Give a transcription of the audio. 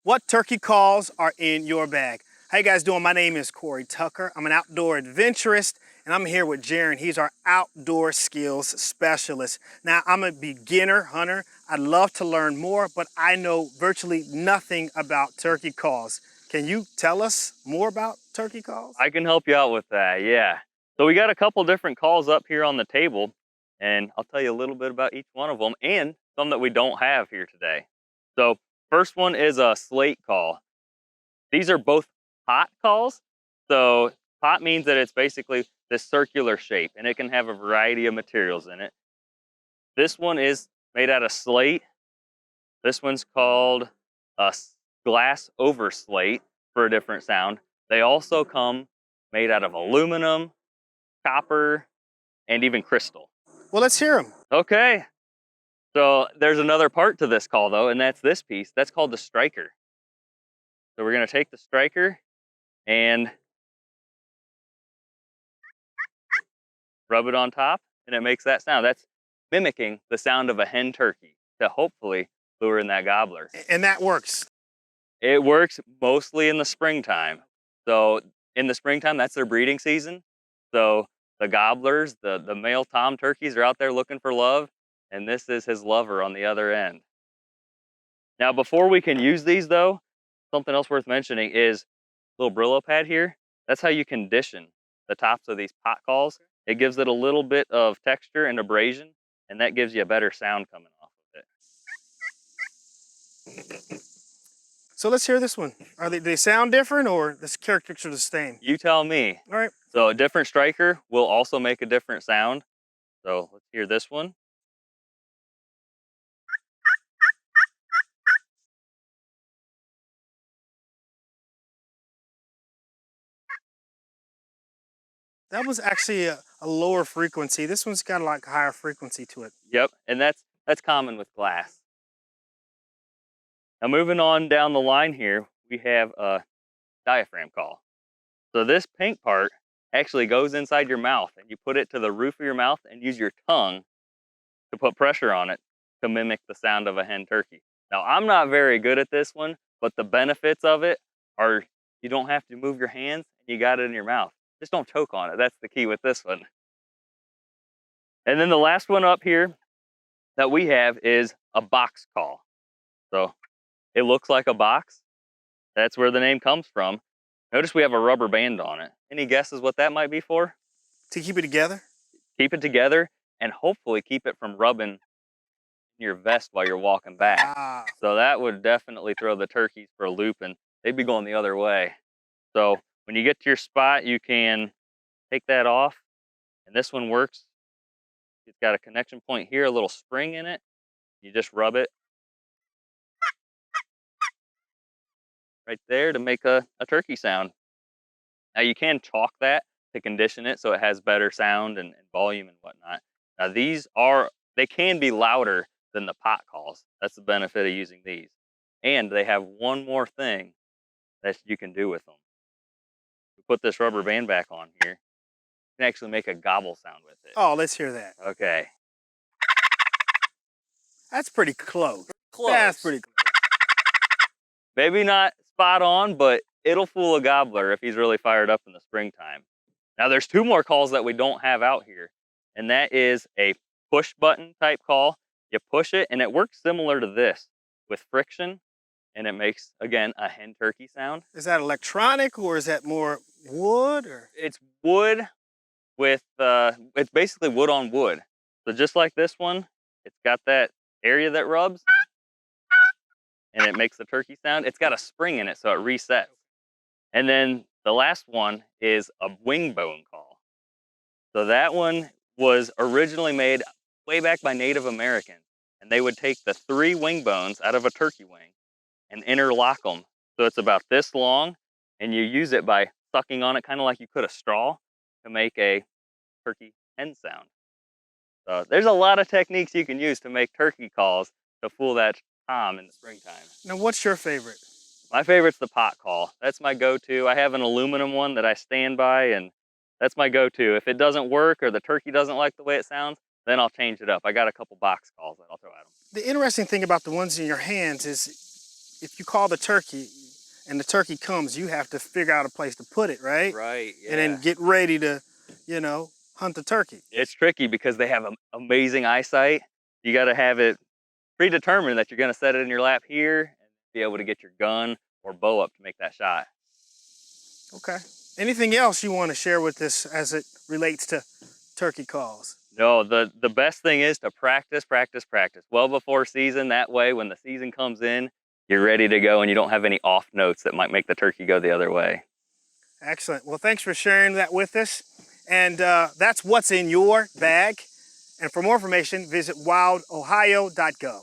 What turkey calls are in your bag? How you guys doing? My name is Corey Tucker. I'm an outdoor adventurist, and I'm here with Jaron. He's our outdoor skills specialist. Now, I'm a beginner hunter. I'd love to learn more, but I know virtually nothing about turkey calls. Can you tell us more about turkey calls? I can help you out with that, yeah. So we got a couple different calls up here on the table, and I'll tell you a little bit about each one of them and some that we don't have here today. So first one is a slate call. These are both pot calls. So pot means that it's basically this circular shape, and it can have a variety of materials in it. This one is made out of slate. This one's called a glass over slate for a different sound. They also come made out of aluminum, copper, and even crystal. Well, let's hear them. Okay, so there's another part to this call though, and that's this piece. That's called the striker. So we're gonna take the striker and rub it on top, and it makes that sound. That's mimicking the sound of a hen turkey to hopefully lure in that gobbler. And that works. It works mostly in the springtime. So in the springtime, that's their breeding season. So the gobblers, the male tom turkeys are out there looking for love, and this is his lover on the other end. Now, before we can use these though, something else worth mentioning is a little Brillo pad here. That's how you condition the tops of these pot calls. It gives it a little bit of texture and abrasion, and that gives you a better sound coming off of it. So let's hear this one. Do they sound different, or the characteristics are the same? You tell me. All right. So a different striker will also make a different sound. So let's hear this one. That was actually a lower frequency. This one's got like a higher frequency to it. Yep, and that's common with glass. Now moving on down the line here, we have a diaphragm call. So this pink part actually goes inside your mouth, and you put it to the roof of your mouth and use your tongue to put pressure on it to mimic the sound of a hen turkey. Now I'm not very good at this one, but the benefits of it are you don't have to move your hands and you got it in your mouth. Just don't choke on it. That's the key with this one. And then the last one up here that we have is a box call. So it looks like a box. That's where the name comes from. Notice we have a rubber band on it. Any guesses what that might be for? To keep it together? Keep it together and hopefully keep it from rubbing your vest while you're walking back. Ah. So that would definitely throw the turkeys for a loop, and they'd be going the other way. So when you get to your spot, you can take that off, and this one works. It's got a connection point here, a little spring in it. You just rub it right there to make a turkey sound. Now you can chalk that to condition it so it has better sound and volume and whatnot. Now they can be louder than the pot calls. That's the benefit of using these. And they have one more thing that you can do with them. We put this rubber band back on here. You can actually make a gobble sound with it. Oh, let's hear that. Okay. That's pretty close. Close. That's pretty close. Maybe not spot on, but it'll fool a gobbler if he's really fired up in the springtime. Now there's two more calls that we don't have out here, and that is a push button type call. You push it and it works similar to this with friction, and it makes, again, a hen turkey sound. Is that electronic, or is that more wood? Or It's wood with, it's basically wood on wood. So just like this one, it's got that area that rubs, and it makes the turkey sound. It's got a spring in it, so it resets. And then the last one is a wing bone call. So that one was originally made way back by Native Americans, and they would take the 3 wing bones out of a turkey wing and interlock them. So it's about this long, and you use it by sucking on it, kind of like you could a straw, to make a turkey hen sound. So there's a lot of techniques you can use to make turkey calls to fool that tom in the springtime. now, what's your favorite? My favorite's the pot call. That's my go-to. I have an aluminum one that I stand by, and that's my go-to. If it doesn't work or the turkey doesn't like the way it sounds, then I'll change it up. I got a couple box calls that I'll throw at them. The interesting thing about the ones in your hands is if you call the turkey and the turkey comes, you have to figure out a place to put it, right? Right, yeah. And then get ready to, you know, hunt the turkey. It's tricky because they have amazing eyesight. You got to have it predetermined that you're going to set it in your lap here and be able to get your gun or bow up to make that shot. Okay. Anything else you want to share with us as it relates to turkey calls? No, the best thing is to practice, practice, practice well before season. That way, when the season comes in, you're ready to go and you don't have any off notes that might make the turkey go the other way. Excellent. Well, thanks for sharing that with us. And that's what's in your bag. And for more information, visit wildohio.gov.